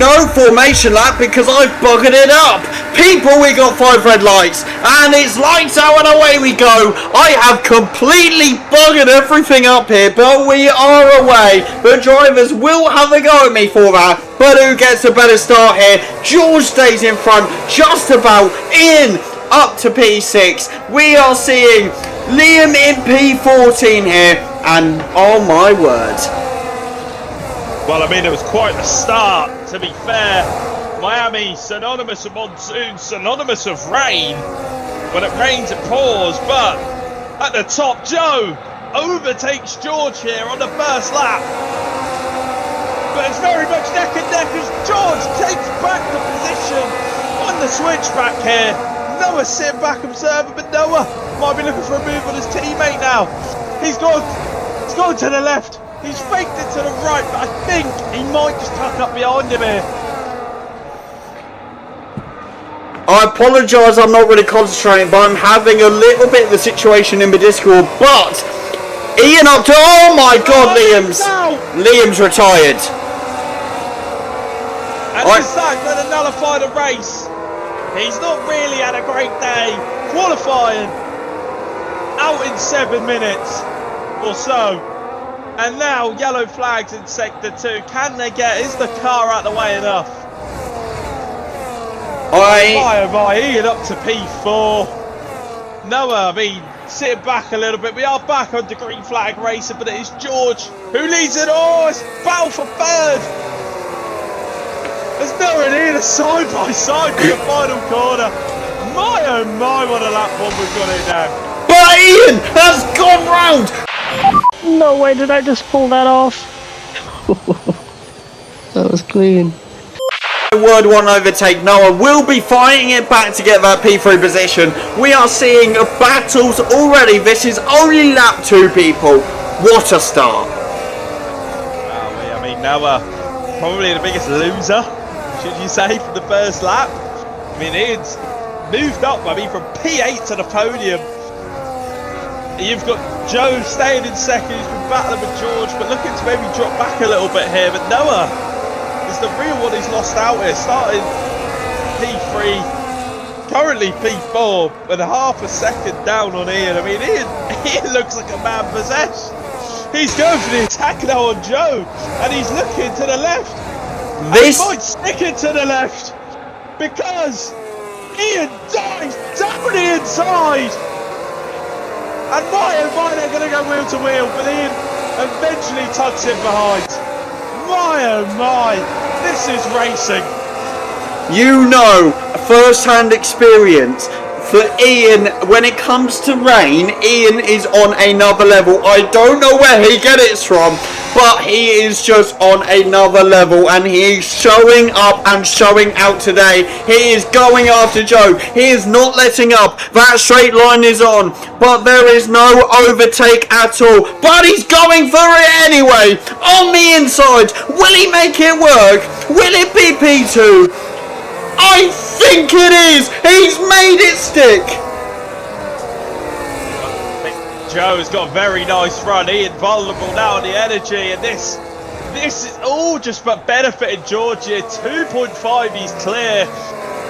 no formation lap because I've buggered it up. People, we got 5 red lights, and it's lights out and away we go. I have completely buggered everything up here, but we are away. The drivers will have a go at me for that, but who gets a better start here? George stays in front, just about in, up to P6. We are seeing Liam in P14 here, and oh my word. Well, I mean, it was quite the start, to be fair. Miami, synonymous with monsoon, synonymous with rain. When it rains, it pours, but at the top, Joe overtakes George here on the first lap. But it's very much neck and neck as George takes back the position on the switchback here. Noah sitting back observing, but Noah might be looking for a move on his teammate now. He's gone to the left. He's faked it to the right, but I think he might just tuck up behind him here. I apologise, I'm not really concentrating, but I'm having a little bit of a situation in my Discord. But Ian up to, oh my God, Liam's retired. And is that going to nullify the race? He's not really had a great day. Qualifying out in 7 minutes or so. And now yellow flags in sector 2. Can they get, is the car out of the way enough? Ian up to P4. Noah, I mean, sitting back a little bit. We are back on the green flag racing, but it is George who leads it. Oh, it's battle for third. There's Noah and Ian side by side for the final corner. My oh my, what a lap bomb we've got it now. But Ian has gone round. No way did I just pull that off. That was clean. Word 1 overtake. Noah will be fighting it back to get that P3 position. We are seeing battles already. This is only lap 2, people. What a start. I mean, Noah, probably the biggest loser, should you say, for the first lap. I mean, Ian's moved up, from P8 to the podium. You've got Joe staying in second, he's been battling with George, but looking to maybe drop back a little bit here. But Noah is the real one he's lost out here, starting P3, currently P4, with half a second down on Ian. I mean, Ian looks like a man possessed. He's going for the attack now on Joe, and he's looking to the left. He might stick it to the left, because Ian dives down the inside. And they're going to go wheel to wheel, but Ian eventually tucks him behind. My oh my, this is racing. You know, first-hand experience for Ian, when it comes to rain, Ian is on another level. I don't know where he gets it from, but he is just on another level, and he is showing up and showing out today. He is going after Joe. He is not letting up. That straight line is on, but there is no overtake at all. But he's going for it anyway. On the inside, will he make it work? Will it be P2? I think it is! He's made it stick! Joe's got a very nice run. Ian vulnerable now on the energy, and this is all just but benefiting George here. 2.5, he's clear.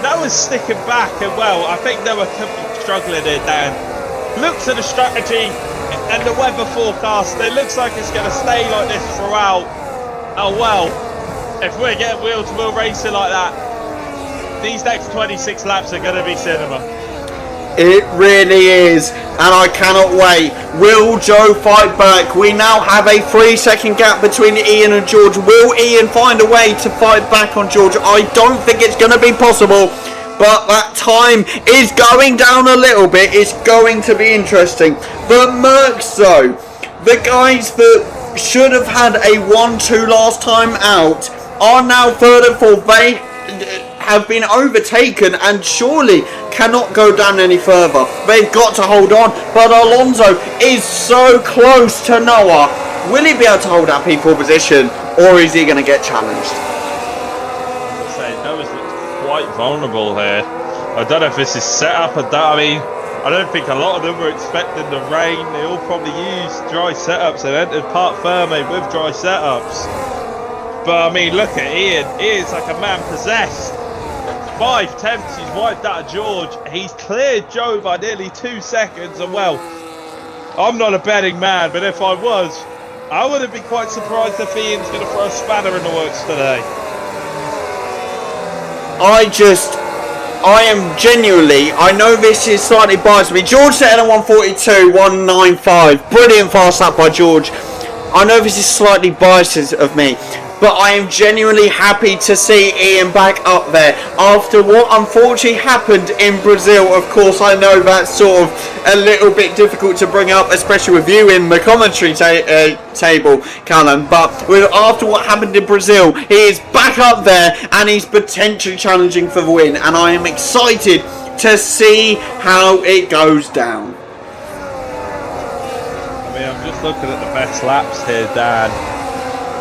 Noah's sticking back, and well, I think Noah could be struggling here, Dan. Looks at the strategy and the weather forecast. It looks like it's going to stay like this throughout. Oh well, if we're getting wheel-to-wheel racing like that, these next 26 laps are going to be cinema. It really is, and I cannot wait. Will Joe fight back? We now have a 3-second gap between Ian and George. Will Ian find a way to fight back on George? I don't think it's going to be possible, but that time is going down a little bit. It's going to be interesting. The Mercs, though, the guys that should have had a 1-2 last time out, are now 3rd and 4th. They have been overtaken and surely cannot go down any further. They've got to hold on, but Alonso is so close to Noah. Will he be able to hold that P4 position, or is he going to get challenged? As I say, Noah's quite vulnerable here. I don't know if this is set up or that. I mean, I don't think a lot of them were expecting the rain. They all probably used dry setups and entered Parc Ferme with dry setups. But I mean, look at Ian. Ian's like a man possessed. 5 attempts, he's wiped out of George. He's cleared Joe by nearly 2 seconds. And well, I'm not a betting man, but if I was, I wouldn't be quite surprised if Ian's going to throw a spanner in the works today. I am genuinely, I know this is slightly biased me. George set in at 142, 195. Brilliant fast lap by George. I know this is slightly biased of me, but I am genuinely happy to see Ian back up there after what unfortunately happened in Brazil. Of course, I know that's sort of a little bit difficult to bring up, especially with you in the commentary table, Callum, but after what happened in Brazil, he is back up there and he's potentially challenging for the win, and I am excited to see how it goes down. I mean, I'm just looking at the best laps here, Dan.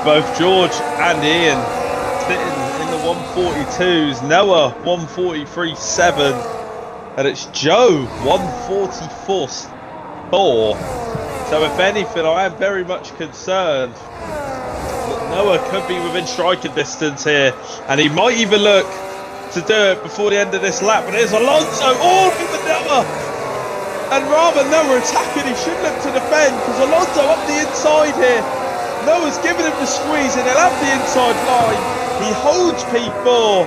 Both George and Ian sitting in the 142s. Noah 143.7. And it's Joe 144.4. So if anything, I am very much concerned that Noah could be within striking distance here. And he might even look to do it before the end of this lap. But there's Alonso all over Noah. And rather Noah attacking, he should look to defend, because Alonso up the inside here. Noah's giving him the squeeze and he'll have the inside line. He holds P4,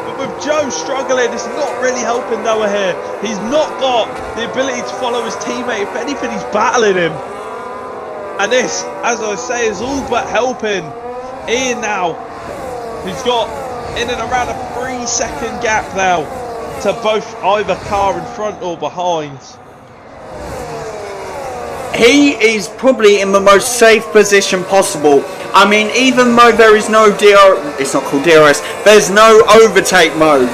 but with Joe struggling, it's not really helping Noah here. He's not got the ability to follow his teammate. If anything, he's battling him. And this, as I say, is all but helping Ian now, who's got in and around a 3-second gap now to both either car in front or behind. He is probably in the most safe position possible. I mean, even though there is no it's not called DRS, there's no overtake mode,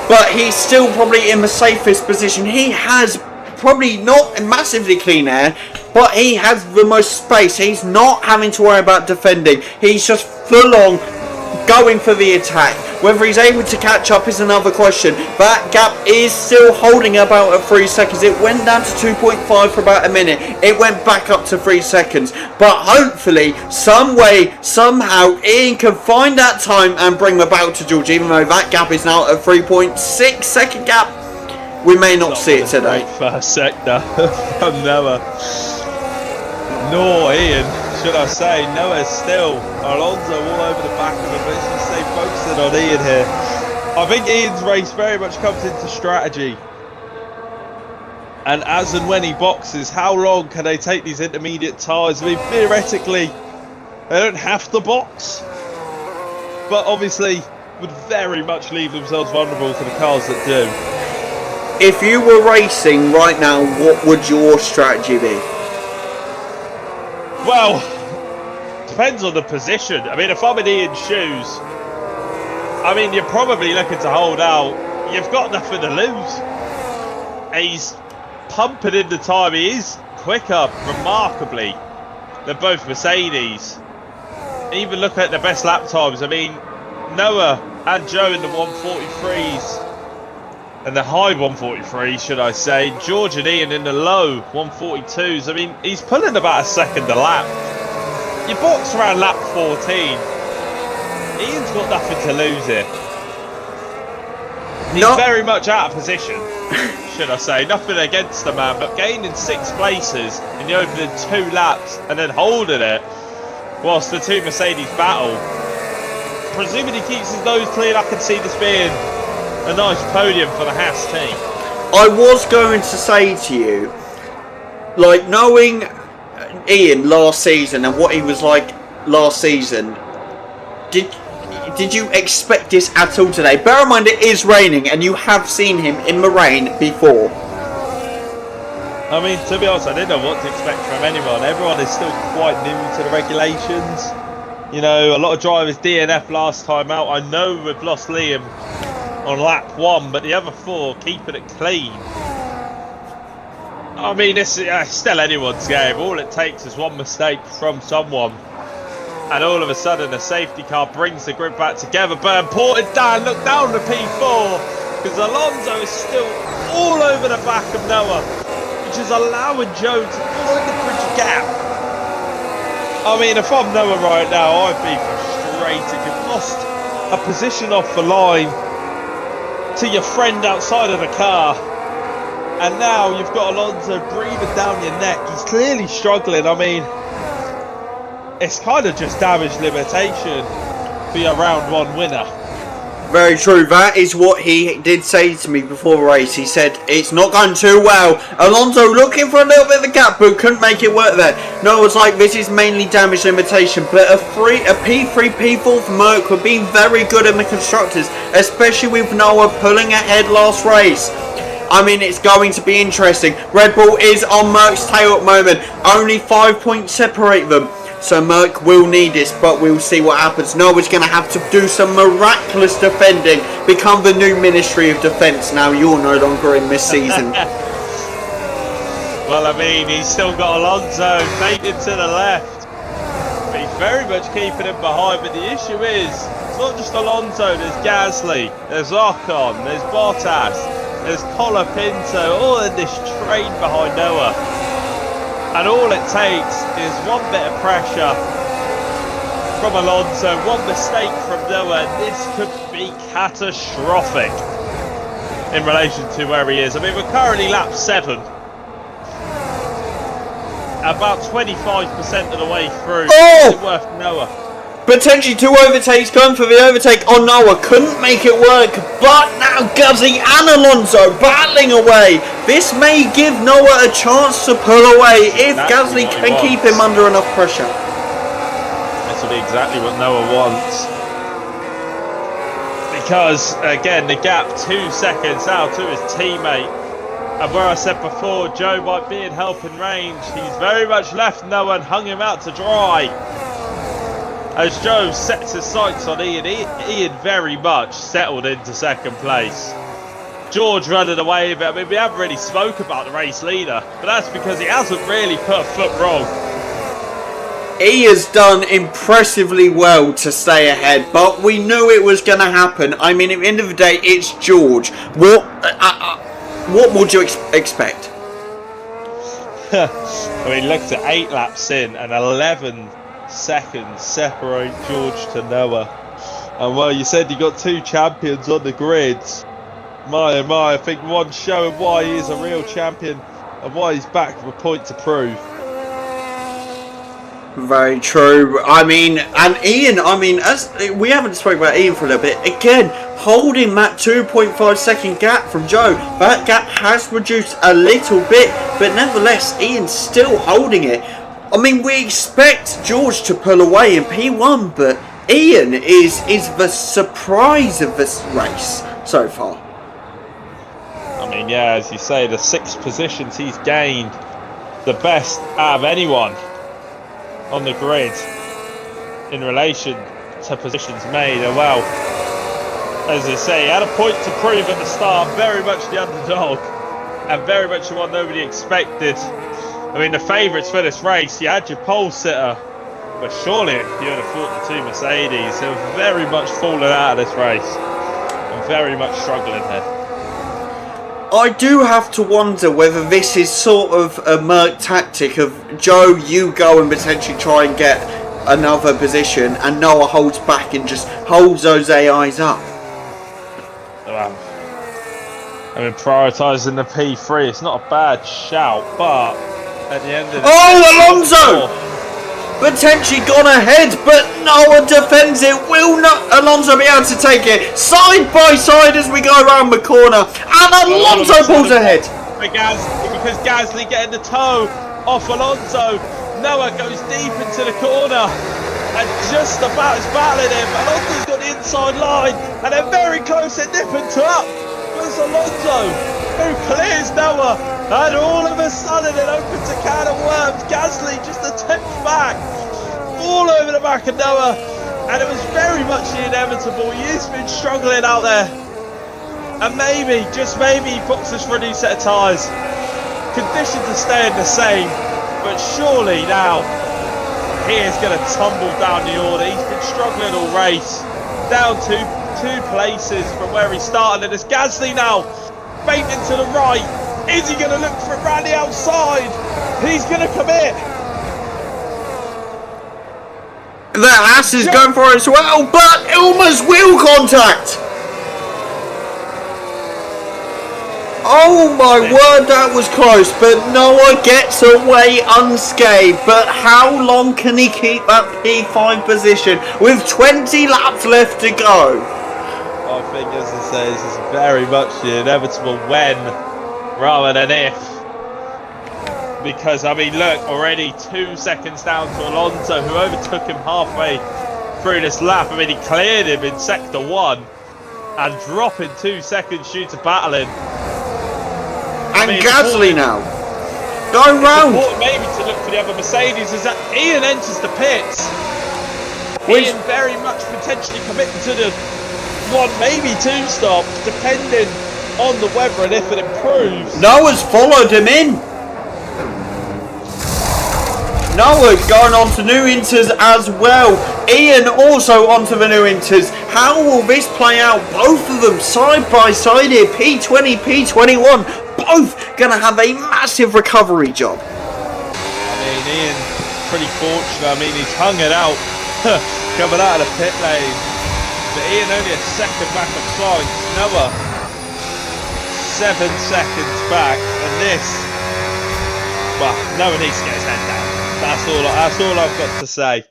but he's still probably in the safest position. He has probably not massively clean air, but he has the most space. He's not having to worry about defending. He's just full on going for the attack. Whether he's able to catch up is another question. That gap is still holding about at 3 seconds. It went down to 2.5 for about a minute. It went back up to 3 seconds. But hopefully, some way, somehow, Ian can find that time and bring the battle to George. Even though that gap is now at 3.6 second gap, we may not see it today. First sector from Noah. Nor Ian, should I say. Noah's still Alonso all over the back of him, but let's just stay focusing on Ian here. I think Ian's race very much comes into strategy. And as and when he boxes, how long can they take these intermediate tyres? I mean, theoretically, they don't have to box, but obviously would very much leave themselves vulnerable to the cars that do. If you were racing right now, what would your strategy be? Well, depends on the position. I mean, if I'm in Ian's shoes, I mean, you're probably looking to hold out. You've got nothing to lose. He's pumping in the time. He is quicker, remarkably, than both Mercedes. Even look at the best lap times. I mean, Noah and Joe in the 143s. And the high 143, should I say. George and Ian in the low 142s. I mean, he's pulling about a second a lap. You box around lap 14. Ian's got nothing to lose here. He's very much out of position, should I say. Nothing against the man, but gaining 6 places in the opening 2 laps and then holding it whilst the 2 Mercedes battle. Presuming he keeps his nose clean, I can see this being a nice podium for the Haas team. I was going to say to you, like, knowing Ian last season and what he was like last season, did you expect this at all today? Bear in mind it is raining and you have seen him in the rain before. I mean, to be honest, I didn't know what to expect from anyone. Everyone is still quite new to the regulations. You know, a lot of drivers DNF last time out. I know we've lost Liam on lap 1, but the other 4 keeping it clean. I mean, it's still anyone's game. All it takes is one mistake from someone, and all of a sudden a safety car brings the grid back together. But important, Dan, look down the P4, because Alonso is still all over the back of Noah, which is allowing Joe to pull in the bridge gap. I mean, if I'm Noah right now, I'd be infuriating. You've lost a position off the line to your friend outside of the car, and now you've got Alonso breathing down your neck. He's clearly struggling. I mean, it's kind of just damage limitation for your round one winner. Very true. That is what he did say to me before the race. He said it's not going too well. Alonso looking for a little bit of the gap, but couldn't make it work there. No, it was like, this is mainly damage limitation, but a P3, P4 for Merc would be very good in the Constructors, especially with Noah pulling ahead last race. I mean, it's going to be interesting. Red Bull is on Merc's tail at the moment. Only 5 points separate them. So Merc will need this, but we'll see what happens. Noah's going to have to do some miraculous defending, become the new Ministry of Defence. Now you're no longer in this season. Well, I mean, he's still got Alonso faded to the left. But he's very much keeping him behind. But the issue is, it's not just Alonso. There's Gasly, there's Ocon, there's Bottas, there's Colapinto, all in this train behind Noah. And all it takes is one bit of pressure from Alonso, one mistake from Noah, and this could be catastrophic in relation to where he is. I mean, we're currently lap 7. About 25% of the way through. Oh! Is it worth Noah? Potentially 2 overtakes, going for the overtake on Noah, couldn't make it work, but now Gasly and Alonso battling away. This may give Noah a chance to pull away if Gasly can keep him under enough pressure. This will be exactly what Noah wants. Because, again, the gap 2 seconds now to his teammate. And where I said before, Joe might be in helping range, he's very much left Noah and hung him out to dry. As Joe sets his sights on Ian, Ian very much settled into second place. George running away with it. I mean, we haven't really spoke about the race leader, but that's because he hasn't really put a foot wrong. He has done impressively well to stay ahead, but we knew it was going to happen. I mean, at the end of the day, it's George. What would you expect? I mean, look at 8 laps in and 11 seconds separate George to Noah. And well, you said you got 2 champions on the grids. My oh my, I think one's showing why he is a real champion and why he's back with a point to prove. Very true. I mean, and Ian, I mean, as we haven't spoken about Ian for a little bit, again, holding that 2.5 second gap from Joe. That gap has reduced a little bit, but nevertheless, Ian's still holding it. I mean, we expect George to pull away in P1, but Ian is the surprise of this race so far. I mean, yeah, as you say, the 6 positions he's gained, the best out of anyone on the grid in relation to positions made. And well, as I say, he had a point to prove at the start, very much the underdog and very much the one nobody expected. I mean, the favourites for this race, you had your pole sitter, but surely you would have thought the 2 Mercedes who have very much fallen out of this race and very much struggling here. I do have to wonder whether this is sort of a Merc tactic of Joe, you go and potentially try and get another position, and Noah holds back and just holds those AIs up. Well, I mean, prioritising the P3, it's not a bad shout, but at the end of the day, Alonso! Potentially gone ahead, but Noah defends it. Will not Alonso be able to take it? Side by side as we go around the corner, and Alonso pulls ahead. Because Gasly getting the toe off Alonso. Noah goes deep into the corner and just about is battling him. Alonso's got the inside line, and they're very close at nip and tuck. There's Alonso, who clears Noah. And all of a sudden it opens a can of worms. Gasly just a tenth back, all over the back of Noah, and it was very much the inevitable. He has been struggling out there, and maybe, just maybe, he boxes for a new set of tyres. Conditions are staying the same, but surely now he is going to tumble down the order. He's been struggling all race, down two places from where he started, and it's Gasly now, baiting to the right. Is he going to look for it round the outside? He's going to commit. The Haas is going for it as well, but almost wheel contact. Oh my word, that was close, but Noah gets away unscathed. But how long can he keep that P5 position with 20 laps left to go? I think, as I say, this is very much the inevitable when rather than if. Because, I mean, look, already 2 seconds down to Alonso, who overtook him halfway through this lap. I mean, he cleared him in sector 1 and dropping 2 seconds due to battling. And Gasly now going round. Maybe to look for the other Mercedes as that Ian enters the pits. Ian very much potentially committing to the 1, maybe 2 stops, depending on the weather and if it improves. Noah's followed him in. Noah going on to new Inters as well. Ian also onto the new Inters. How will this play out? Both of them side by side here. P20, P21. Both going to have a massive recovery job. I mean, Ian, pretty fortunate. I mean, he's hung it out coming out of the pit lane. But Ian only a second back of Sainz. Noah 7 seconds back. And this, well, Noah needs to get his head down. That's all I've got to say.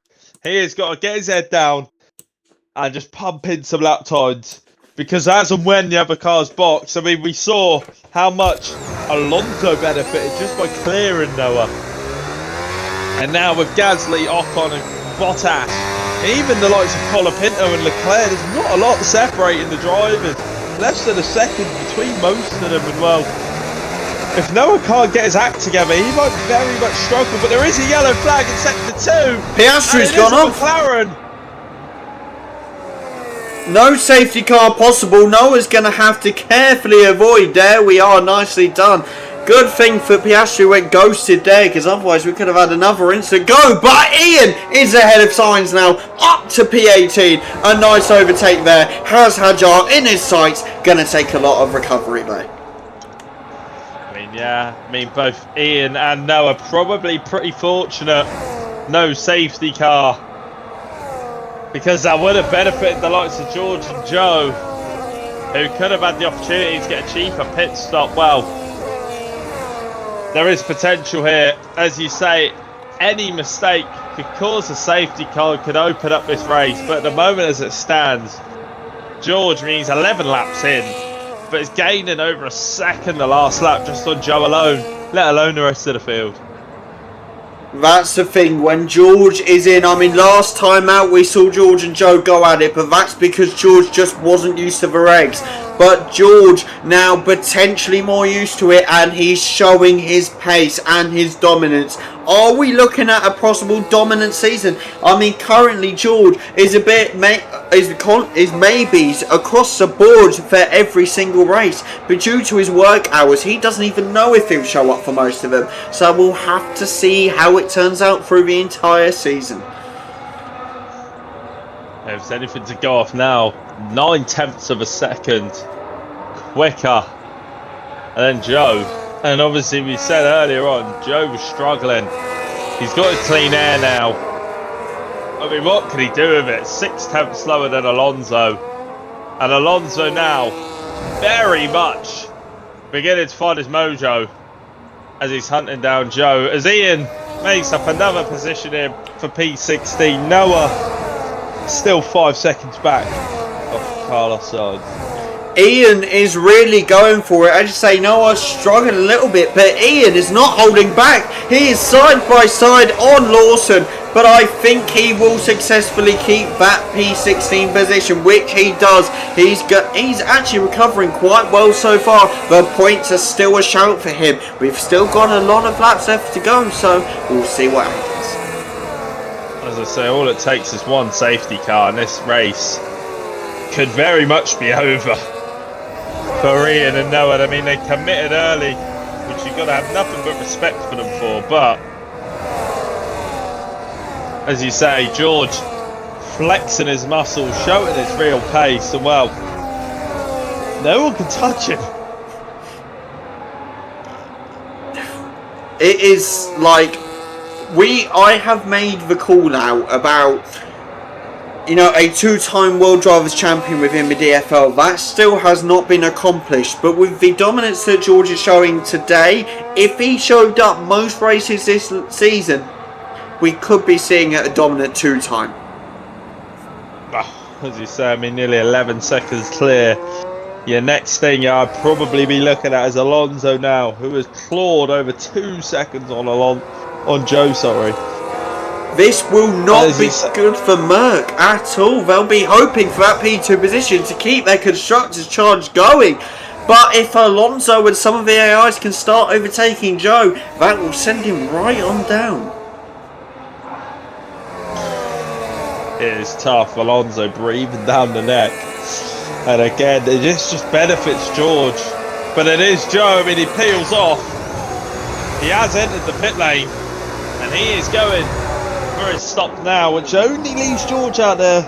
He has got to get his head down and just pump in some lap times. Because as and when the other cars box, I mean, we saw how much Alonso benefited just by clearing Noah. And now with Gasly, Ocon and Bottas, even the likes of Colapinto and Leclerc, there's not a lot separating the drivers. Less than a second between most of them. And well, if Noah can't get his act together, he might very much struggle. But there is a yellow flag in sector 2. Piastri's gone off. McLaren. No safety car possible. Noah's going to have to carefully avoid. There we are, nicely done. Good thing for Piastri went ghosted there, because otherwise we could have had another instant go. But Ian is ahead of Sainz now, up to P18. A nice overtake there. Has Hadjar in his sights. Going to take a lot of recovery though. Yeah, I mean, both Ian and Noah probably pretty fortunate. No safety car. Because that would have benefited the likes of George and Joe, who could have had the opportunity to get a cheaper pit stop. Well, there is potential here. As you say, any mistake could cause a safety car, could open up this race. But at the moment as it stands, George means 11 laps in. But it's gaining over a second the last lap just on Joe alone, let alone the rest of the field. That's the thing, when George is in, I mean, last time out we saw George and Joe go at it, but that's because George just wasn't used to the regs. But George now potentially more used to it, and he's showing his pace and his dominance. Are we looking at a possible dominant season? I mean, currently George is a bit is maybes across the board for every single race, but due to his work hours, he doesn't even know if he'll show up for most of them. So we'll have to see how it turns out through the entire season. If there's anything to go off now, 9/10 of a second quicker. And then Joe, and obviously we said earlier on, Joe was struggling. He's got his clean air now. I mean, what can he do with it? 6/10 slower than Alonso. And Alonso now very much beginning to find his mojo as he's hunting down Joe. As Ian makes up another position here for P16. Noah still 5 seconds back off Carlos Sainz. Ian is really going for it. As you say, Noah's struggling a little bit, but Ian is not holding back. He is side by side on Lawson, but I think he will successfully keep that P16 position, which he does. He's actually recovering quite well so far. The points are still a shout for him. We've still got a lot of laps left to go, so we'll see what happens. As I say, all it takes is one safety car, and this race could very much be over for Ian and Noah. I mean, they committed early, which you've got to have nothing but respect for them for. But as you say, George flexing his muscles, showing his real pace, and well, no one can touch him. It is like I have made the call out about you know, a two-time World Drivers' Champion within the DFL. That still has not been accomplished. But with the dominance that George is showing today, if he showed up most races this season, we could be seeing a dominant two-time. As you say, I mean, nearly 11 seconds clear. Your next thing I'd probably be looking at is Alonso now, who has clawed over 2 seconds on Joe, sorry. This will not be good for Merc at all. They'll be hoping for that P2 position to keep their constructors charge going. But if Alonso and some of the AIs can start overtaking Joe, that will send him right on down. It is tough. Alonso breathing down the neck. And again, this just benefits George. But it is Joe. I mean, he peels off. He has entered the pit lane. And he is going for his stop now, which only leaves George out there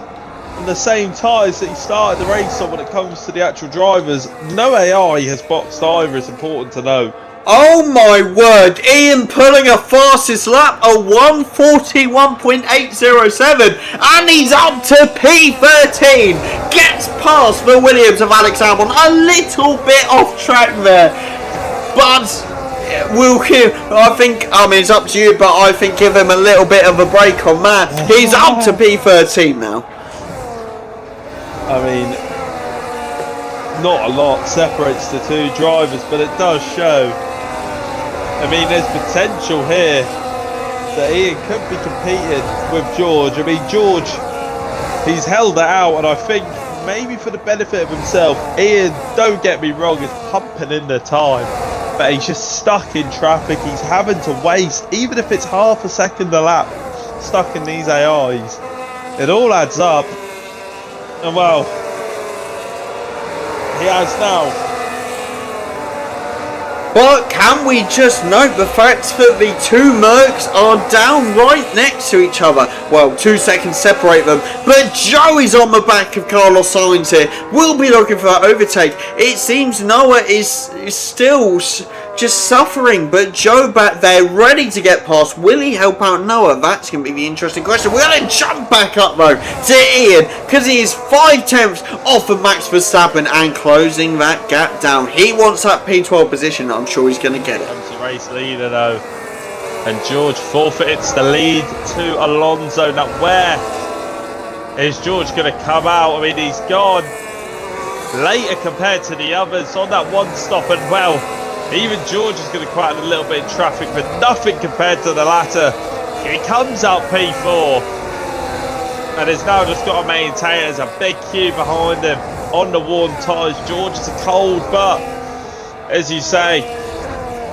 on the same tyres that he started the race on when it comes to the actual drivers. No AI has boxed either, it's important to know. Oh my word, Ian pulling a fastest lap, a 1:41.807, and he's up to P13, gets past the Williams of Alex Albon, a little bit off track there, but I mean it's up to you, but I think give him a little bit of a break on that. He's up to P13 now. I mean, not a lot separates the two drivers, but it does show. I mean, there's potential here that Ian could be competing with George. I mean, George, he's held it out, and I think maybe for the benefit of himself, Ian, don't get me wrong, is pumping in the time, but he's just stuck in traffic. He's having to waste, even if it's half a second a lap, stuck in these AIs. It all adds up, and well, he has now. But can we just note the fact that the two Mercs are down right next to each other? Well, 2 seconds separate them, but Joe is on the back of Carlos Sainz here. We'll be looking for that overtake. It seems Noah is still just suffering, but Joe back there ready to get past. Will he help out Noah? That's going to be the interesting question. We're going to jump back up though to Ian, because he is 5/10 off of Max Verstappen and closing that gap down. He wants that P12 position. I'm sure he's going to get it. Comes the race leader though, and George forfeits the lead to Alonso. Now where is George going to come out? I mean, he's gone later compared to the others on that one stop, and well, even George is going to quite a little bit in traffic, but nothing compared to the latter. He comes out P4 and has now just got to maintain. There's a big queue behind him on the worn tyres. George is cold, but as you say,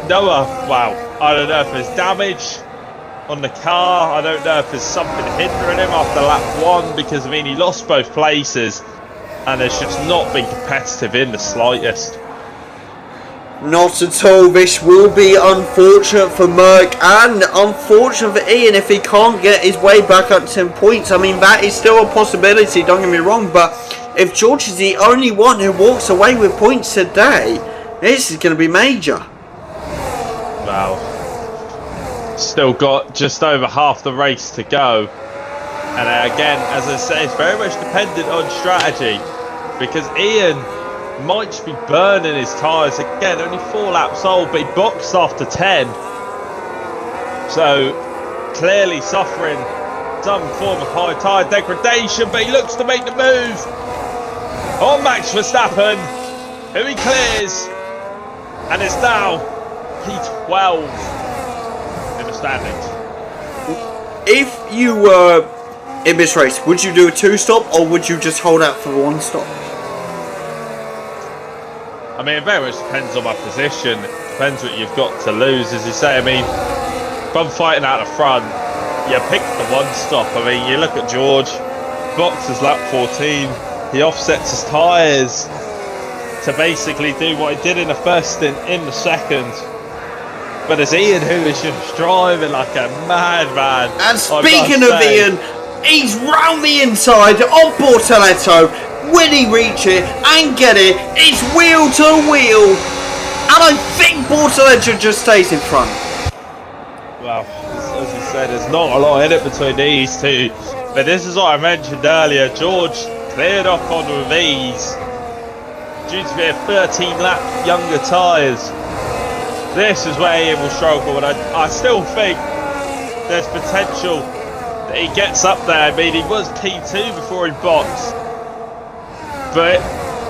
Noah, wow, I don't know if there's damage on the car. I don't know if there's something hindering him after lap 1, because I mean, he lost both places and it's just not been competitive in the slightest. Not at all. This will be unfortunate for Merc and unfortunate for Ian if he can't get his way back up to 10 points. I mean, that is still a possibility, don't get me wrong, but if George is the only one who walks away with points today, this is going to be major. Wow. Still got just over half the race to go. And again, as I say, it's very much dependent on strategy, because Ian might just be burning his tyres. Again, only 4 laps old, but he boxed after 10. So, clearly suffering some form of high tyre degradation, but he looks to make the move on Max Verstappen, who he clears, and is now P12 in the standings. If you were in this race, would you do a 2-stop or would you just hold out for 1 stop? I mean, it very much depends on my position. It depends what you've got to lose, as you say. I mean, if I'm fighting out the front, you pick the 1 stop. I mean, you look at George, boxes lap 14. He offsets his tyres to basically do what he did in the first stint in the second. But it's Ian who is just driving like a madman. And speaking of Ian, he's round the inside of Bortoleto. Will he reach it and get it? It's wheel to wheel. And I think Bortoleto just stays in front. Well, as you said, there's not a lot in it between these two. But this is what I mentioned earlier. George cleared Ocon with ease due to their 13 lap younger tyres. This is where Ian will struggle, and I still think there's potential that he gets up there. I mean, he was P2 before he boxed, but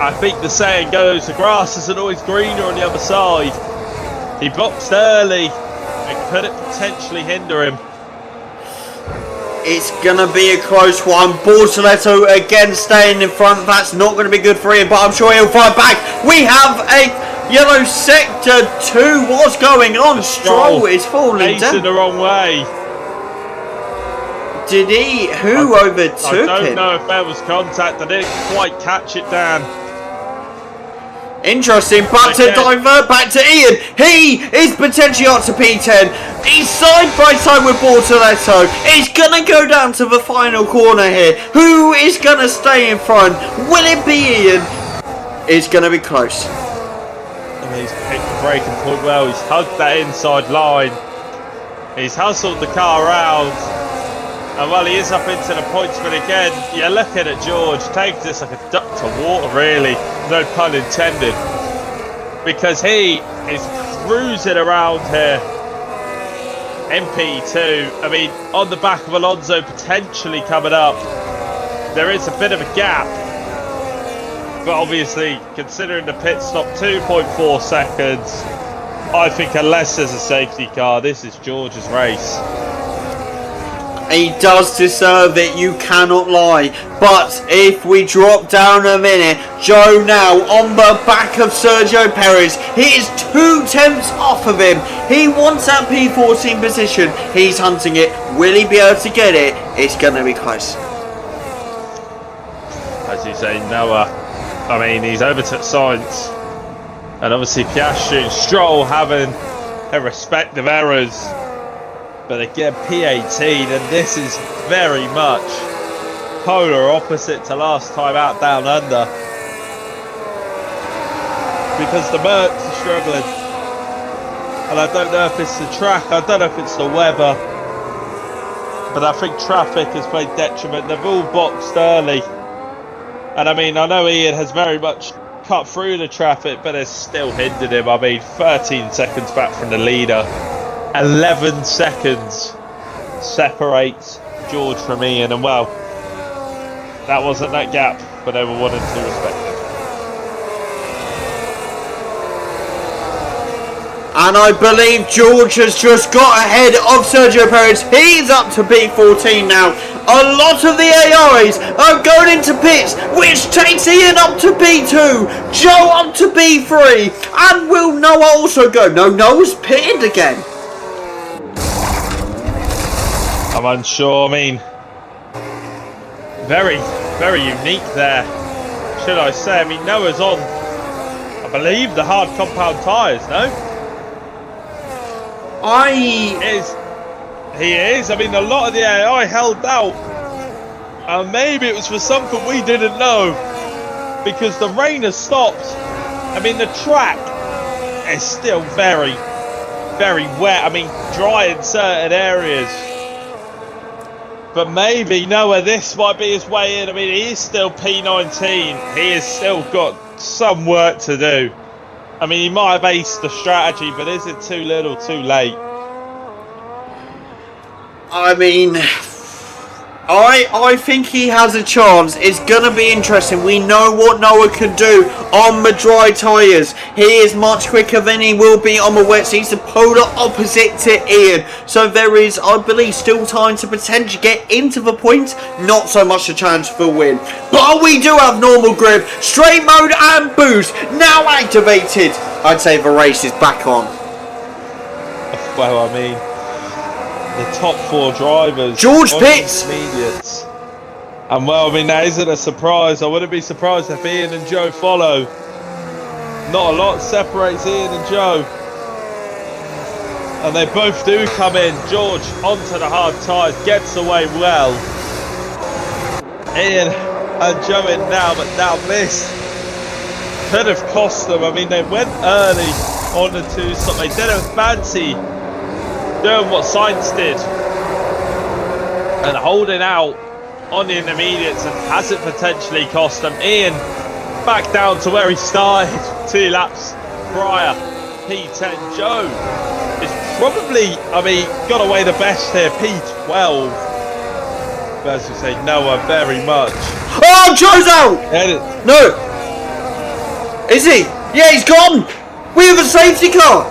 I think the saying goes, the grass isn't always greener on the other side. He boxed early and could it potentially hinder him. It's going to be a close one. Bortoleto again staying in front. That's not going to be good for him, but I'm sure he'll fight back. We have a yellow sector 2. What's going on? Stroll is falling down. The wrong way. Did he? Who overtook him? I don't know if there was contact. I didn't quite catch it, Dan. Interesting, but to divert back to Ian, he is potentially up to P10. He's side by side with Bortoleto. He's going to go down to the final corner here. Who is going to stay in front? Will it be Ian? It's going to be close. And he's picked the braking point well. He's hugged that inside line. He's hustled the car around. And while he is up into the points, but again, you're looking at George, takes this like a duck to water, really. No pun intended. Because he is cruising around here. MP2, I mean, on the back of Alonso potentially coming up. There is a bit of a gap. But obviously, considering the pit stop, 2.4 seconds. I think unless there's a safety car, this is George's race. He does deserve it, you cannot lie. But if we drop down a minute, Joe now on the back of Sergio Perez. He is 2 tenths off of him. He wants that P14 position. He's hunting it. Will he be able to get it? It's going to be close. As you say, Noah, I mean, he's overtook Sainz. And obviously Piastri and Stroll having their respective errors. But again, P18, and this is very much polar opposite to last time out down under. Because the Mercs are struggling. And I don't know if it's the track, I don't know if it's the weather. But I think traffic has played detriment. They've all boxed early. And I mean, I know Ian has very much cut through the traffic, but it's still hindered him. I mean, 13 seconds back from the leader. 11 seconds separates George from Ian, and well, that wasn't that gap, but they were wanting to respect it. And I believe George has just got ahead of Sergio Perez. He's up to P14 now. A lot of the AIs are going into pits, which takes Ian up to P2, Joe up to P3, and will Noah also go? No, Noah's pitted again. I'm unsure. I mean, very, very unique there, should I say. I mean, Noah's on, I believe, the hard compound tyres, no? He is. I mean, a lot of the AI held out. And maybe it was for something we didn't know. Because the rain has stopped. I mean, the track is still very, very wet. I mean, dry in certain areas. But maybe, Noah, this might be his way in. I mean, he is still P19. He has still got some work to do. I mean, he might have aced the strategy, but is it too little, too late? I mean, I think he has a chance. It's going to be interesting. We know what Noah can do on the dry tyres. He is much quicker than he will be on the wets. He's the polar opposite to Ian. So there is, I believe, still time to potentially get into the points. Not so much a chance for win. But we do have normal grip, straight mode and boost now activated. I'd say the race is back on. Well, I mean, the top 4 drivers, George pits, intermediates, and well, I mean, that isn't a surprise. I wouldn't be surprised if Ian and Joe follow. Not a lot separates Ian and Joe, and they both do come in. George onto the hard tyres, gets away well. Ian and Joe in now, but now this could have cost them. I mean, they went early on the 2 stop. They didn't fancy doing what Sainz did and holding out on the intermediates, and has it potentially cost them? Ian back down to where he started 2 laps prior. P10. Joe is probably, I mean, got away the best here. P12. But as we say, Noah very much. Oh, Joe's out! No. Is he? Yeah, he's gone! We have a safety car!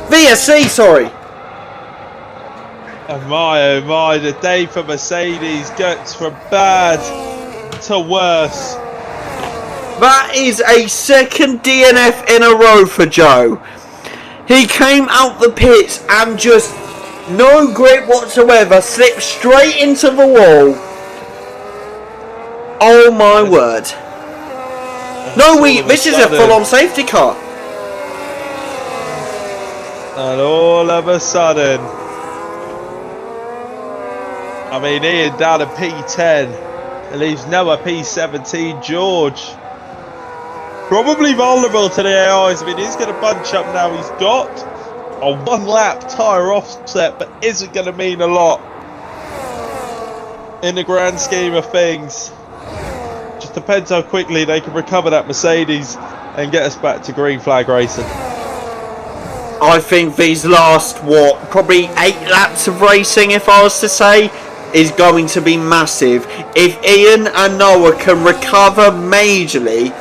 VSC, sorry. Oh my, the day for Mercedes gets from bad to worse. That is a second DNF in a row for Joe. He came out the pits and just no grip whatsoever, slipped straight into the wall. Oh my word. No, this is a full-on safety car. And all of a sudden, I mean, Ian down to P10. It leaves Noah P17. George probably vulnerable to the AIs. I mean, he's going to bunch up now. He's got a 1 lap tyre offset, but isn't going to mean a lot in the grand scheme of things. Just depends how quickly they can recover that Mercedes and get us back to green flag racing. I think these last, probably 8 laps of racing, if I was to say, is going to be massive. If Ian and Noah can recover majorly,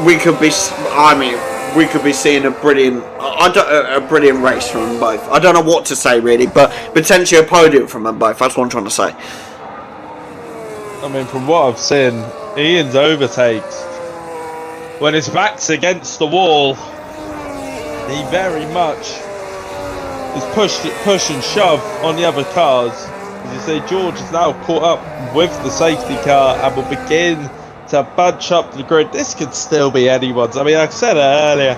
we could be seeing a brilliant race from them both. I don't know what to say really, but potentially a podium from them both. That's what I'm trying to say. I mean, from what I've seen, Ian's overtakes, when his back's against the wall, he very much is push and shove on the other cars. As you say, George is now caught up with the safety car and will begin to bunch up the grid. This could still be anyone's. I mean, I said it earlier,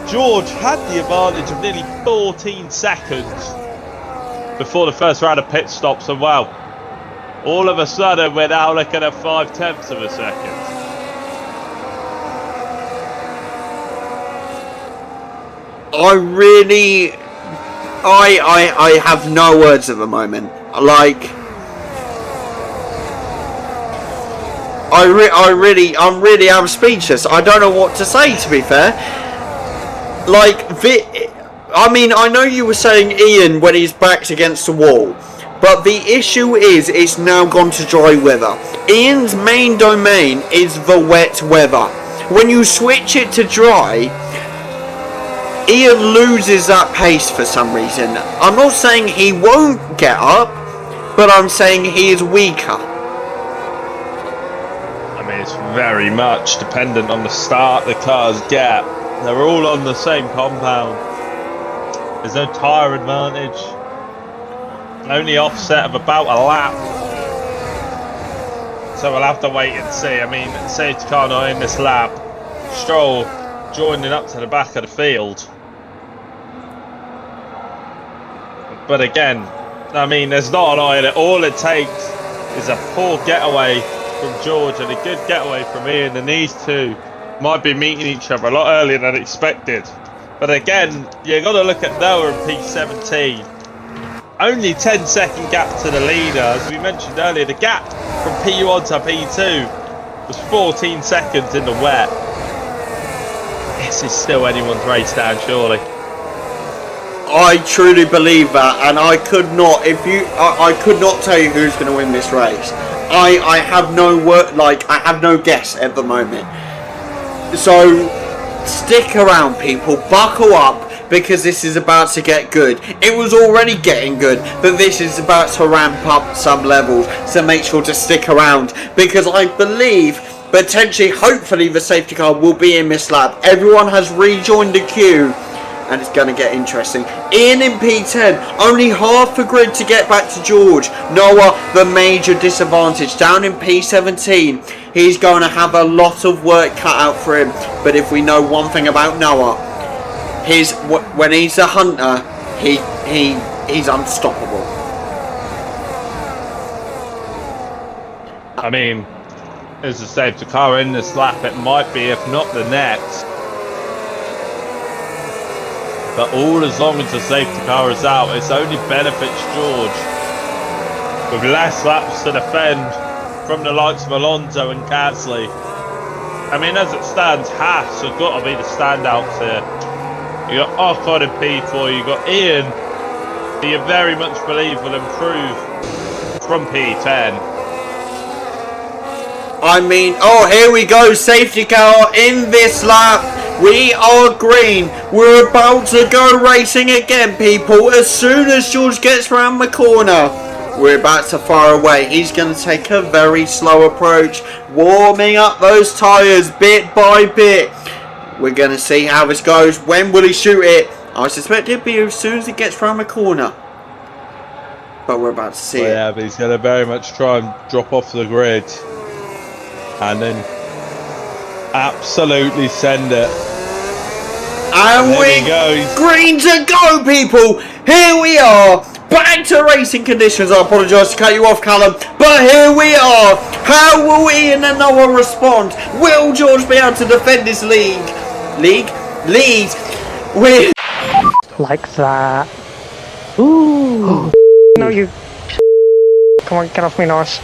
George had the advantage of nearly 14 seconds before the first round of pit stops, and wow, all of a sudden we're now looking at 0.5 of a second. I have no words at the moment. Like, I'm really am speechless. I don't know what to say, to be fair. Like, I mean, I know you were saying Ian when his back's against the wall, but the issue is it's now gone to dry weather. Ian's main domain is the wet weather. When you switch it to dry, Ian loses that pace for some reason. I'm not saying he won't get up, but I'm saying he is weaker. I mean, it's very much dependent on the start the cars get. They're all on the same compound. There's no tyre advantage. Only offset of about a lap. So we'll have to wait and see. I mean, safety car not in this lap. Stroll joining up to the back of the field. But again, I mean, there's not an eye in it. All it takes is a poor getaway from George and a good getaway from Ian, and these two might be meeting each other a lot earlier than expected. But again, you got to look at Noah and P17. Only 10-second gap to the leader. As we mentioned earlier, the gap from P1 to P2 was 14 seconds in the wet. This is still anyone's race down, surely. I truly believe that, and I could not tell you who's going to win this race. I have no word, like, I have no guess at the moment. So stick around, people, buckle up, because this is about to get good. It was already getting good, but this is about to ramp up some levels, so make sure to stick around, because I believe potentially, hopefully, the safety car will be in this lap. Everyone has rejoined the queue, and it's going to get interesting. Ian in P10, only half the grid to get back to George. Noah, the major disadvantage, down in P17. He's going to have a lot of work cut out for him. But if we know one thing about Noah, when he's a hunter, he's unstoppable. I mean, as a safety car in this lap, it might be, if not the next. But all as long as the safety car is out, it's only benefits George. with less laps to defend from the likes of Alonso and Gasly. I mean, as it stands, Haas have got to be the standouts here. You got Ocon in P4, you got Ian, who you very much believe will improve from P10. I mean, oh, here we go, safety car in this lap. We are green. We're about to go racing again, people. As soon as George gets around the corner, we're about to fire away. He's going to take a very slow approach, warming up those tyres bit by bit. We're going to see how this goes. When will he shoot it? I suspect it'll be as soon as he gets around the corner. But we're about to see it. Yeah, but he's going to very much try and drop off the grid. And then absolutely send it. And we green to go, people. Here we are. Back to racing conditions. I apologise to cut you off, Callum, but here we are. How will Ian and Noah respond? Will George be able to defend this lead? With Like that. Ooh. No, you. Come on, get off me, Norris.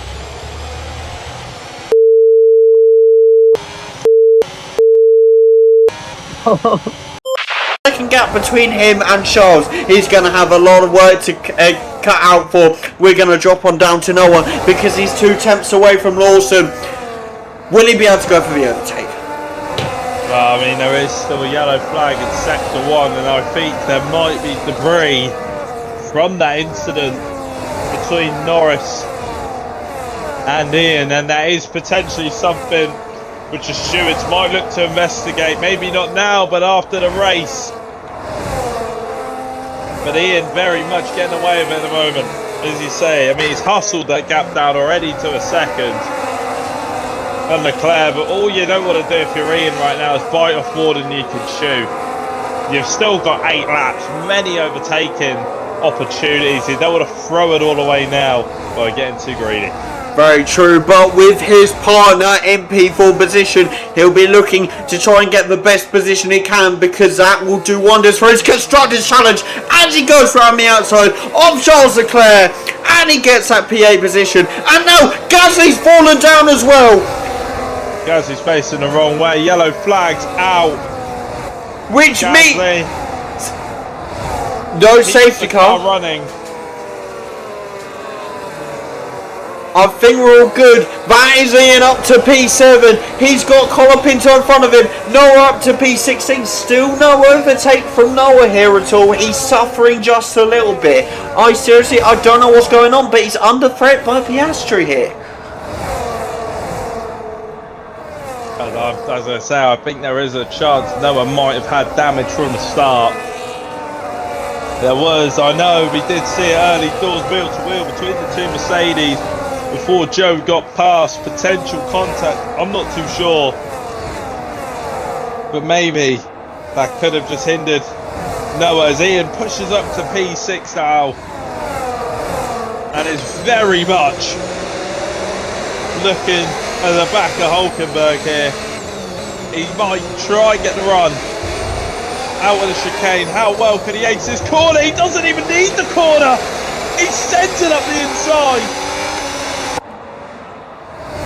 second gap between him and Charles. He's going to have a lot of work to cut out for. We're going to drop on down to Noah because he's 2 tenths away from Lawson. Will he be able to go for the overtake? Well, I mean, there is still a yellow flag in sector 1, and I think there might be debris from that incident between Norris and Ian, and that is potentially something which the stewards might look to investigate. Maybe not now, but after the race. But Ian very much getting away with it at the moment, as you say. I mean, he's hustled that gap down already to a second on Leclerc, but all you don't want to do if you're Ian right now is bite off more than you can chew. You've still got 8 laps, many overtaking opportunities. You don't want to throw it all away now by getting too greedy. Very true, but with his partner in P4 position, he'll be looking to try and get the best position he can, because that will do wonders for his Constructors Challenge as he goes round the outside of Charles Leclerc, and he gets that PA position. And now Gasly's fallen down as well. Gasly's facing the wrong way. Yellow flags out. Which means no keeps safety the car running. I think we're all good. That is Ian up to P7. He's got Colapinto in front of him. Noah up to P16. Still no overtake from Noah here at all. He's suffering just a little bit. I don't know what's going on, but he's under threat by Piastri here. As I say, I think there is a chance Noah might have had damage from the start. There was, I know, we did see it early doors wheel to wheel between the 2 Mercedes before Joe got past. Potential contact, I'm not too sure, but maybe that could have just hindered Noah as Ian pushes up to P6 now and is very much looking at the back of Hulkenberg here. He might try and get the run out of the chicane. How well can he ace this corner? He doesn't even need the corner. He sends it up the inside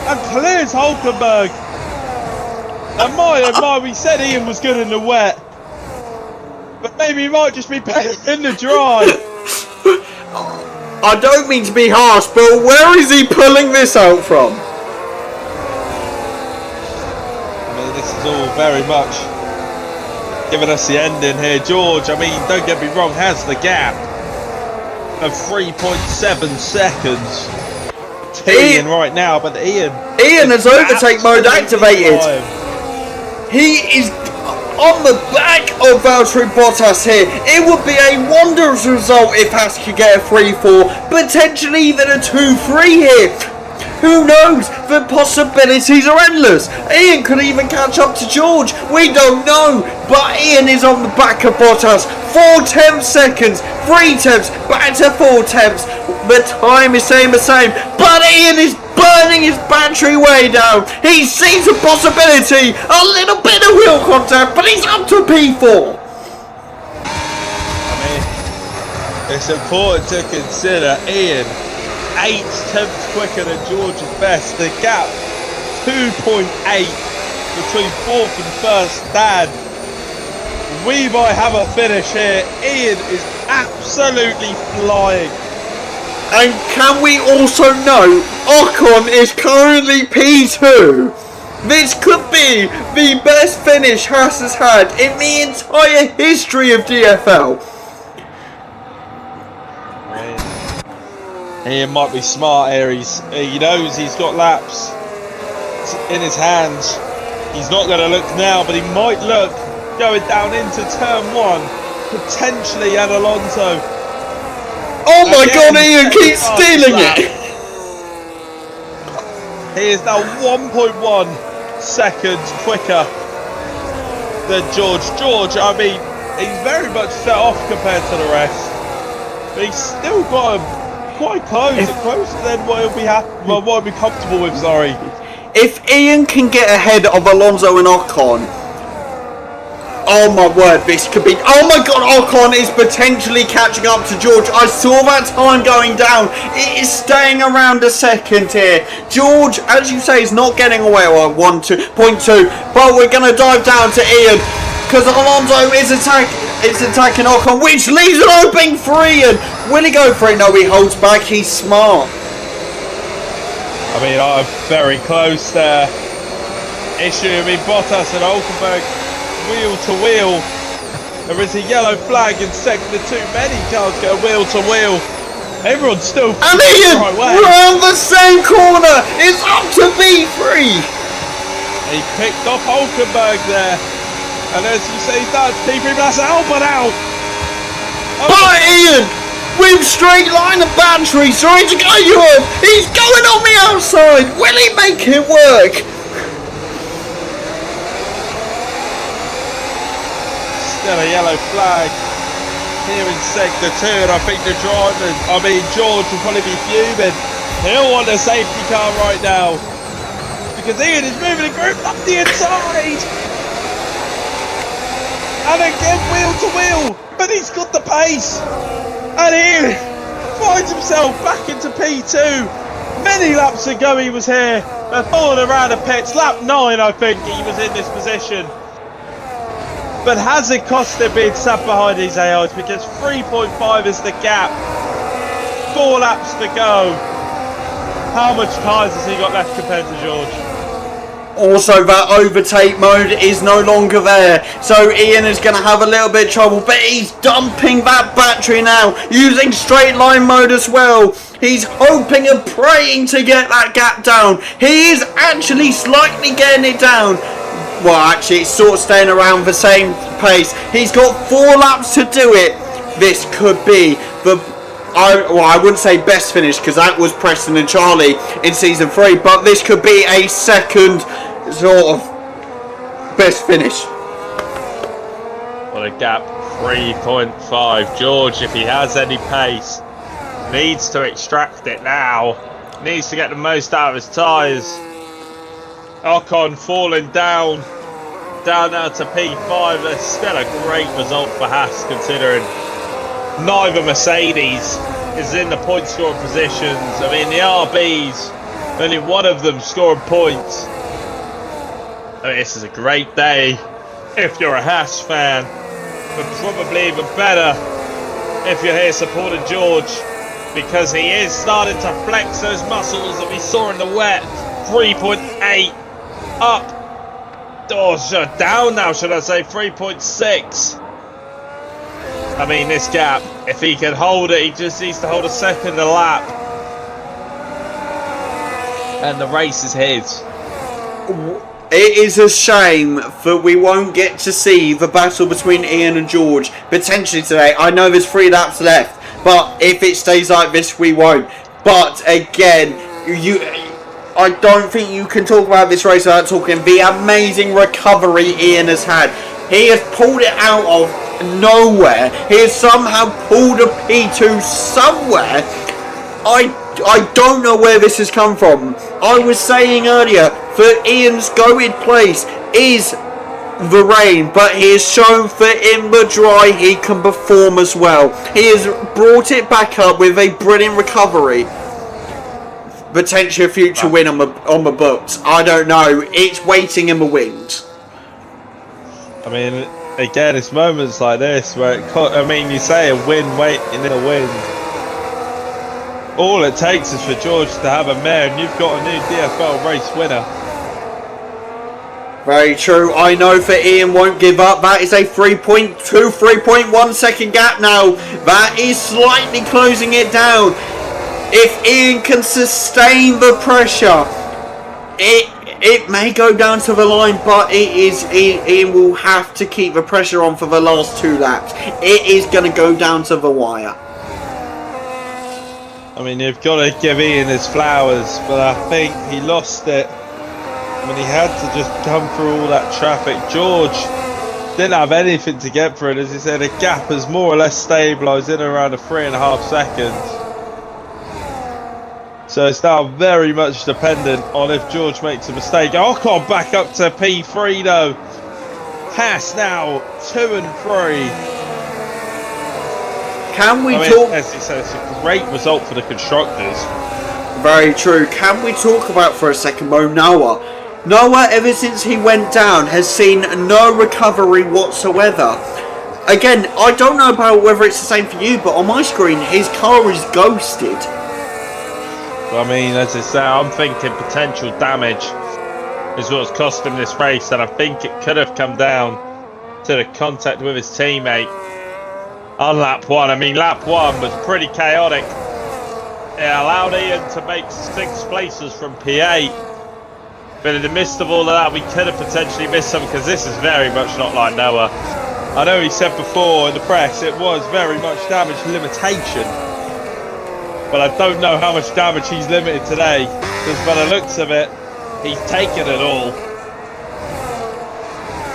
and clears Hulkenberg. And my, we said Ian was good in the wet, but maybe he might just be better in the dry. I don't mean to be harsh, but where is he pulling this out from? I mean, this is all very much giving us the ending here. George, I mean, don't get me wrong, has the gap of 3.7 seconds to Ian right now, but Ian has overtake mode activated. He is on the back of Valtteri Bottas here. It would be a wondrous result if Haas could get a 3-4, potentially even a 2-3 here. Who knows? The possibilities are endless. Ian could even catch up to George. We don't know. But Ian is on the back of Bottas. 4 tenths seconds. 3 tenths. Back to 4 tenths. The time is staying the same. But Ian is burning his battery way down. He sees a possibility. A little bit of wheel contact. But he's up to P4. I mean, it's important to consider Ian 0.8 quicker than George's best. The gap 2.8 between 4th and 1st stand. We might have a finish here. Ian is absolutely flying. And can we also note, Ocon is currently P2. This could be the best finish Haas has had in the entire history of DFL. Ian might be smart here. He knows he's got laps in his hands. He's not going to look now, but he might look going down into turn 1, potentially at Alonso. Oh my god, Ian keeps stealing it! He is now 1.1 seconds quicker than George. George, I mean, he's very much set off compared to the rest, but he's still got him quite close, closer than what he'll be comfortable with. Sorry. If Ian can get ahead of Alonso and Ocon, oh my word, this could be... Oh my god, Ocon is potentially catching up to George. I saw that time going down. It is staying around a second here. George, as you say, is not getting away with 1.2, but we're going to dive down to Ian, because Alonso is attacking Ocon, which leaves an opening for Ian. Will he go for it? No, he holds back. He's smart. I mean, I'm very close there. Issue, I mean, Bottas and Hulkenberg wheel to wheel. There is a yellow flag in sector 2. Many cars go wheel to wheel. Everyone's still and Ian, round the same corner. It's up to B3. He picked off Hulkenberg there. And as you say, that's P3, that's Albon out. But Ian, with straight line of battery, sorry to cut you off, he's going on the outside. Will he make it work? Still a yellow flag here in sector 2, and I think the driver, George will probably be fuming. He'll want a safety car right now, because Ian is moving the group up the inside. And again, wheel to wheel, but he's got the pace. And Ian finds himself back into P2. Many laps ago he was here, before the round of pits. Lap 9, I think, he was in this position. But has it cost him being sat behind these AIs? Because 3.5 is the gap. 4 laps to go. How much tyres has he got left compared to George? Also, that overtake mode is no longer there, so Ian is going to have a little bit of trouble, but he's dumping that battery now, using straight line mode as well. He's hoping and praying to get that gap down. He is actually slightly getting it down. Well, actually, it's sort of staying around the same pace. He's got 4 laps to do it. This could be the... I wouldn't say best finish, because that was Preston and Charlie in season 3, but this could be a second sort of best finish. Well, a gap 3.5. George, if he has any pace, needs to extract it now. Needs to get the most out of his tyres. Ocon falling down now to P5. That's still a great result for Haas, considering neither Mercedes is in the point scoring positions. I mean, the RBs, only one of them scoring points. I mean, this is a great day if you're a Haas fan, but probably even better if you're here supporting George, because he is starting to flex those muscles that we saw in the wet. 3.8 up, or down now, should I say, 3.6. I mean, this gap, if he can hold it, he just needs to hold a second a lap. And the race is his. It is a shame that we won't get to see the battle between Ian and George potentially today. I know there's 3 laps left, but if it stays like this, we won't. But again, I don't think you can talk about this race without talking the amazing recovery Ian has had. He has pulled it out of nowhere. He has somehow pulled a P2 somewhere. I don't know where this has come from. I was saying earlier that Ian's go-in place is the rain, but he has shown that in the dry he can perform as well. He has brought it back up with a brilliant recovery. potentially a future win on the books. I don't know. It's waiting in the wings. I mean, again, it's moments like this where you say a win waiting in a win. All it takes is for George to have a mare, and you've got a new DFL race winner. Very true. I know for Ian won't give up. That is a 3.2, 3.1 second gap now. That is slightly closing it down. If Ian can sustain the pressure, it may go down to the line, but Ian will have to keep the pressure on for the last 2 laps. It is going to go down to the wire. I mean, you've got to give Ian his flowers, but I think he lost it. I mean, he had to just come through all that traffic. George didn't have anything to get through it. As he said, the gap has more or less stabilised in around the 3.5 seconds. So it's now very much dependent on if George makes a mistake. Ocon back up to P3 though. Haas now 2 and 3. Can we talk? As he said, it's a great result for the constructors. Very true. Can we talk about for a second Noah? Noah, ever since he went down, has seen no recovery whatsoever. Again, I don't know about whether it's the same for you, but on my screen, his car is ghosted. I mean, as I say, I'm thinking potential damage is what's cost him this race, and I think it could have come down to the contact with his teammate on lap 1. I mean, lap 1 was pretty chaotic. It allowed Ian to make 6 places from P8, but in the midst of all of that, we could have potentially missed some, because this is very much not like Noah. I know he said before in the press it was very much damage limitation, but I don't know how much damage he's limited today, because by the looks of it, he's taken it all.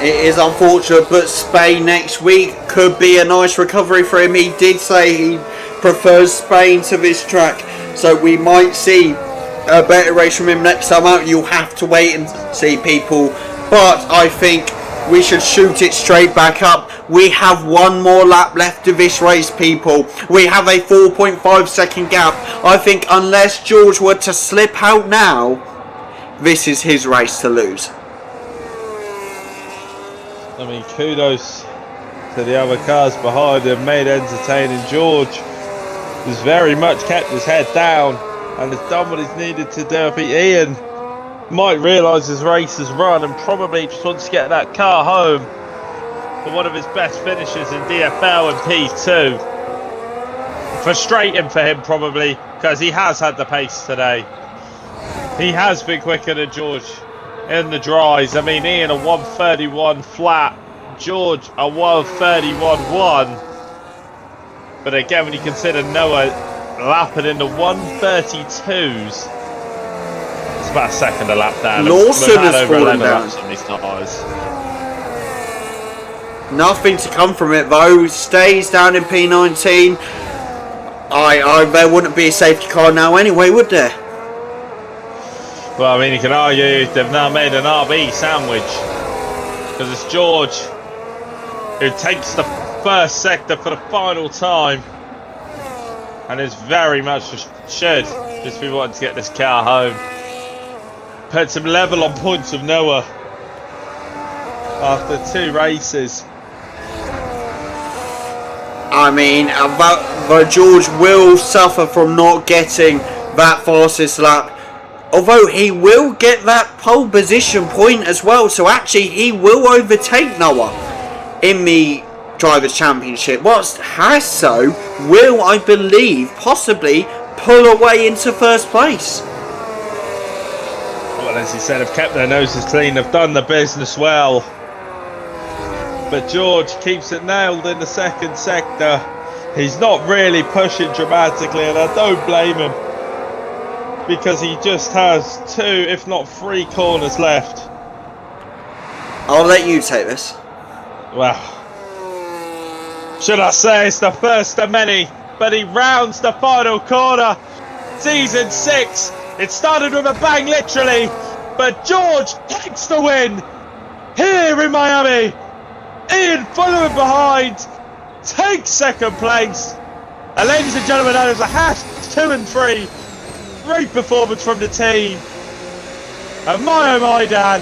It is unfortunate, but Spain next week could be a nice recovery for him. He did say he prefers Spain to this track, so we might see a better race from him next time out. You'll have to wait and see, people, but I think we should shoot it straight back up. We have 1 more lap left of this race, people. We have a 4.5 second gap. I think unless George were to slip out now, this is his race to lose. I mean, kudos to the other cars behind him, made entertaining. George has very much kept his head down and has done what he's needed to do. I think Ian might realise his race is run and probably just wants to get that car home for one of his best finishes in DFL and P2. Frustrating for him probably, because he has had the pace today. He has been quicker than George in the dries. I mean, Ian a 131 flat, George a 131.1. But again, when you consider Noah lapping in the 132s, it's about a second a lap down. Lawson has fallen down. On these tires. Nothing to come from it though. Stays down in P19. There wouldn't be a safety car now anyway, would there? Well, I mean, you can argue they've now made an RB sandwich, because it's George who takes the first sector for the final time, and is very much should just be wanting to get this car home. Puts him level on points with Noah after 2 races. I mean, but George will suffer from not getting that fastest lap. Although he will get that pole position point as well. So actually he will overtake Noah in the Drivers' Championship. Whilst Haas will, I believe, possibly pull away into first place. Well, as he said, have kept their noses clean, have done the business well. But George keeps it nailed in the second sector. He's not really pushing dramatically, and I don't blame him, because he just has 2, if not 3 corners left. I'll let you take this. Well, should I say it's the first of many, but he rounds the final corner. Season 6. It started with a bang, literally, but George takes the win here in Miami. Ian following behind, takes second place. And ladies and gentlemen, that is a Haas 2 and 3. Great performance from the team. And my oh my, Dan.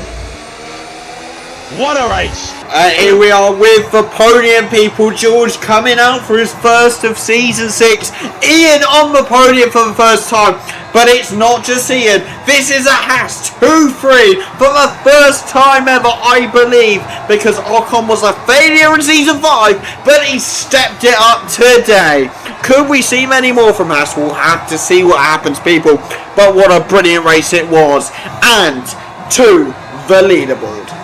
What a race. Here we are with the podium, people. George coming out for his first of season 6. Ian on the podium for the first time. But it's not just Ian. This is a Haas 2-3 for the first time ever, I believe. Because Ocon was a failure in season 5. But he stepped it up today. Could we see many more from Haas? We'll have to see what happens, people. But what a brilliant race it was. And to the leaderboard.